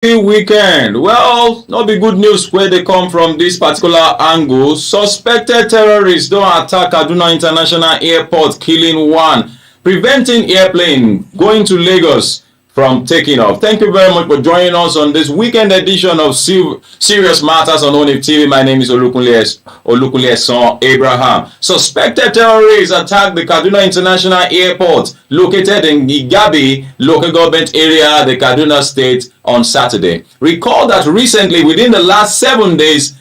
Weekend. Well, not be good news where they come from this particular angle. Suspected terrorists don't attack Kaduna International Airport, killing one, preventing airplane going to Lagos from taking off. Thank you very much for joining us on this weekend edition of Serious Matters on ONIF TV. My name is Olukunle Son Abraham. Suspected terrorists attacked the Kaduna International Airport located in Igabi local government area, the Kaduna state, on Saturday. Recall that recently, within the last 7 days,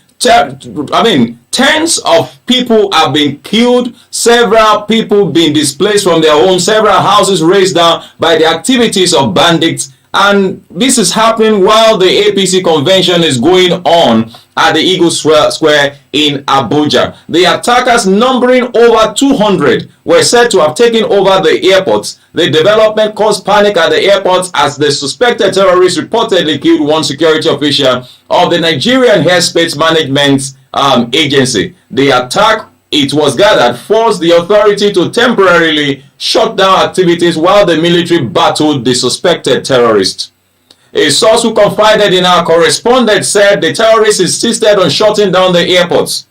tens of people have been killed, several people been displaced from their homes, several houses razed down by the activities of bandits. And this is happening while the APC convention is going on at the Eagle Square in Abuja. The attackers, numbering over 200, were said to have taken over the airports. The development caused panic at the airports as the suspected terrorists reportedly killed one security official of the Nigerian Airspace Management Agency. The attack, it was gathered, forced the authority to temporarily shut down activities while the military battled the suspected terrorists. A source who confided in our correspondent said the terrorists insisted on shutting down the airports.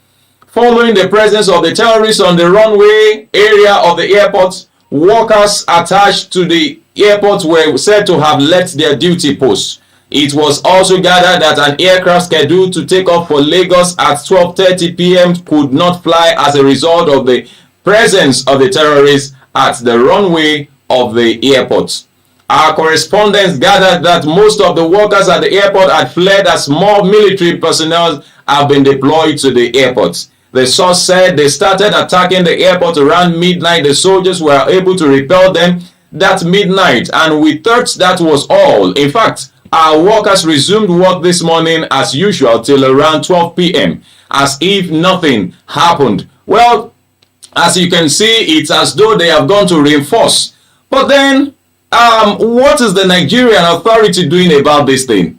Following the presence of the terrorists on the runway area of the airport, workers attached to the airport were said to have left their duty posts. It was also gathered that an aircraft scheduled to take off for Lagos at 12:30 p.m. could not fly as a result of the presence of the terrorists at the runway of the airport. Our correspondents gathered that most of the workers at the airport had fled as more military personnel have been deployed to the airport. The source said they started attacking the airport around midnight. The soldiers were able to repel them that midnight, and we thought that was all. In fact, our workers resumed work this morning as usual till around 12 p.m. as if nothing happened. Well, as you can see, it's as though they have gone to reinforce. But then, what is the Nigerian authority doing about this thing?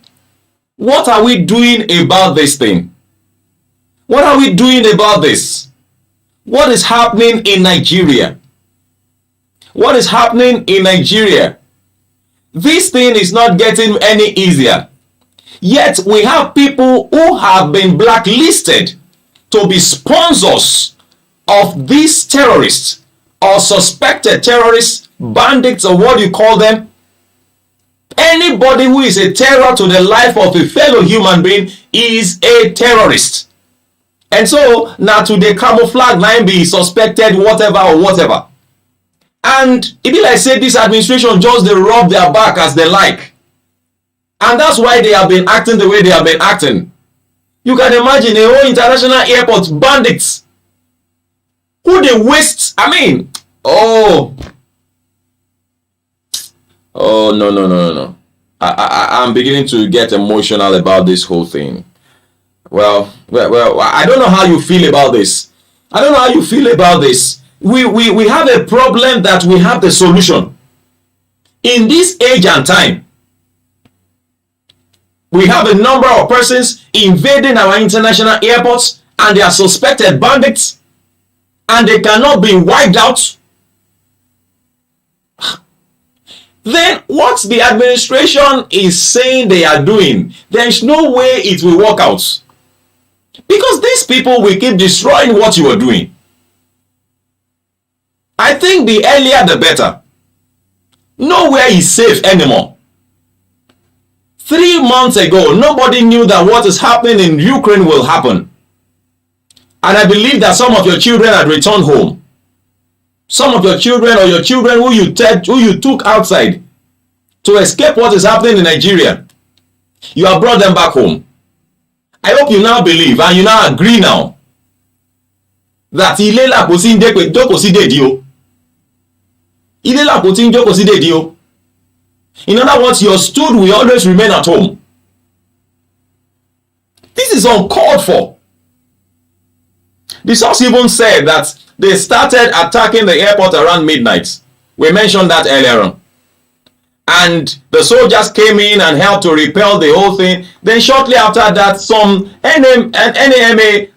What are we doing about this thing? What are we doing about this? What is happening in Nigeria? What is happening in Nigeria? This thing is not getting any easier. Yet we have people who have been blacklisted to be sponsors of these terrorists or suspected terrorists, bandits, or what you call them. Anybody who is a terror to the life of a fellow human being is a terrorist. And so now to the camouflage line be suspected whatever or whatever. And it be like say this administration just they rub their back as they like. And that's why they have been acting the way they have been acting. You can imagine a whole international airport bandits who they waste. No. I'm beginning to get emotional about this whole thing. Well, I don't know how you feel about this. I don't know how you feel about this. We have a problem that we have the solution. In this age and time, we have a number of persons invading our international airports and they are suspected bandits and they cannot be wiped out. Then what the administration is saying they are doing, there is no way it will work out. Because these people will keep destroying what you are doing. I think the earlier the better. Nowhere is safe anymore. 3 months ago, nobody knew that what is happening in Ukraine will happen. And I believe that some of your children had returned home. Some of your children or your children who you took outside to escape what is happening in Nigeria, you have brought them back home. I hope you now believe and you now agree now that in other words, your stood will always remain at home. This is uncalled for. The source even said that they started attacking the airport around midnight. We mentioned that earlier on. And the soldiers came in and helped to repel the whole thing. Then shortly after that, some NMA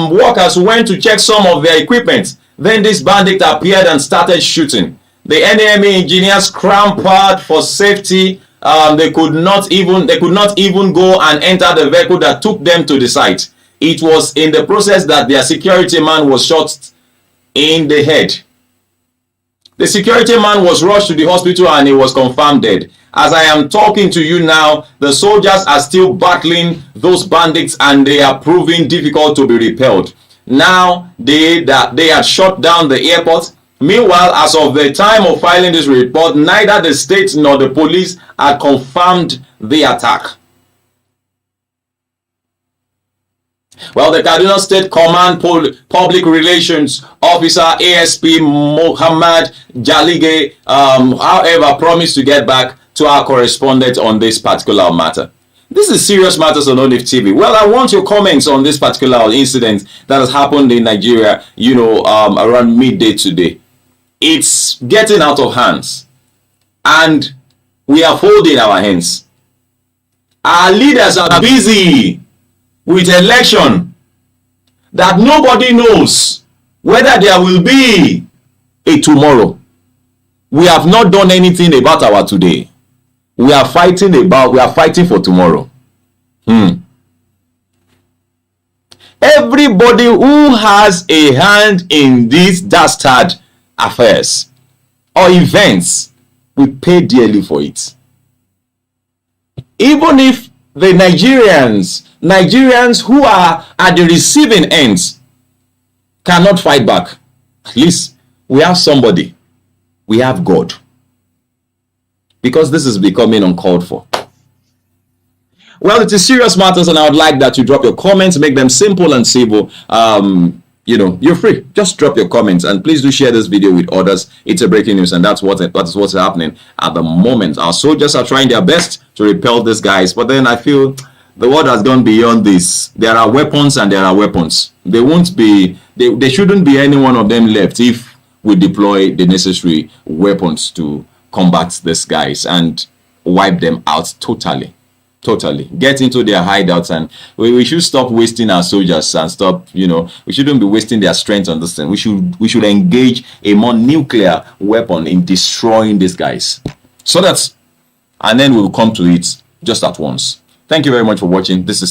workers went to check some of their equipment. Then this bandit appeared and started shooting. The NMA engineers scrambled for safety they could not even go and enter the vehicle that took them to the site. It was in the process that their security man was shot in the head. The security man was rushed to the hospital and he was confirmed dead. As I am talking to you now, the soldiers are still battling those bandits and they are proving difficult to be repelled. Now they had shut down the airport. Meanwhile, as of the time of filing this report, neither the state nor the police had confirmed the attack. Well, the Kaduna State Command Public Relations Officer ASP Mohammed Jalige, however, promised to get back to our correspondent on this particular matter. This is serious matters on ONIF TV. Well, I want your comments on this particular incident that has happened in Nigeria, around midday today. It's getting out of hands and we are folding our hands. Our leaders are busy with election that nobody knows whether there will be a tomorrow. We have not done anything about our today. We are fighting for tomorrow. Everybody who has a hand in these dastard affairs or events will pay dearly for it. Even if the Nigerians who are at the receiving ends cannot fight back, at least we have somebody. We have God. Because this is becoming uncalled for. Well, it is serious matters and I would like that you drop your comments, make them simple and civil. You're free. Just drop your comments and please do share this video with others. It's a breaking news and that is what's happening at the moment. Our soldiers are trying their best to repel these guys, but then I feel the world has gone beyond this. There are weapons and there are weapons. There shouldn't be any one of them left if we deploy the necessary weapons to combat these guys and wipe them out totally. Get into their hideouts, and we should stop wasting our soldiers and stop, we shouldn't be wasting their strength on this thing. We should engage a more nuclear weapon in destroying these guys. And then we'll come to it just at once. Thank you very much for watching. This is